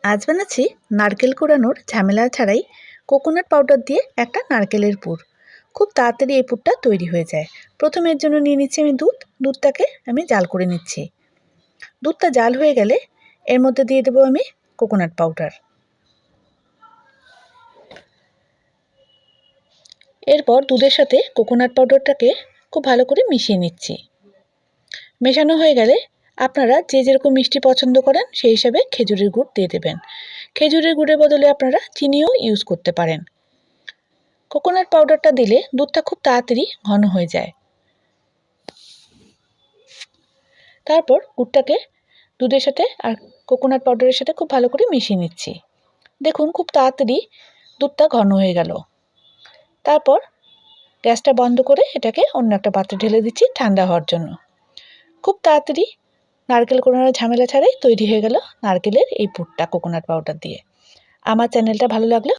আজ বানাচ্ছি নারকেল কোড়ানোর ঝামেলা ছাড়াই কোকোনাট পাউডার দিয়ে একটা নারকেলের পুর। খুব তাড়াতাড়ি এই পুরটা তৈরি হয়ে যায়। প্রথমে এর জন্য নিয়ে নিচ্ছি আমি দুধটাকে আমি জাল করে নিচ্ছি। দুধটা জাল হয়ে গেলে এর মধ্যে দিয়ে দেবো আমি কোকোনাট পাউডার। এরপর দুধের সাথে কোকোনাট পাউডারটাকে খুব ভালো করে মিশিয়ে নিচ্ছি। মেশানো হয়ে গেলে আপনারা যে যেরকম মিষ্টি পছন্দ করেন সেই হিসাবে খেজুরের গুড় দিয়ে দেবেন। খেজুরের গুড়ের বদলে আপনারা চিনিও ইউজ করতে পারেন। কোকোনাট পাউডারটা দিলে দুধটা খুব তাড়াতাড়ি ঘন হয়ে যায়। তারপর গুড়টাকে দুধের সাথে আর কোকোনাট পাউডারের সাথে খুব ভালো করে মিশিয়ে নিচ্ছি। দেখুন খুব তাড়াতাড়ি দুধটা ঘন হয়ে গেল। তারপর গ্যাসটা বন্ধ করে এটাকে অন্য একটা পাত্রে ঢেলে দিচ্ছি ঠান্ডা হওয়ার জন্য। খুব তাড়াতাড়ি নারকেল কোড়ানোর ঝামেলা ছাড়াই তৈরি হয়ে গেল নারকেলের এই পুরটা কোকোনাট পাউডার দিয়ে। আমার চ্যানেলটা ভালো লাগলে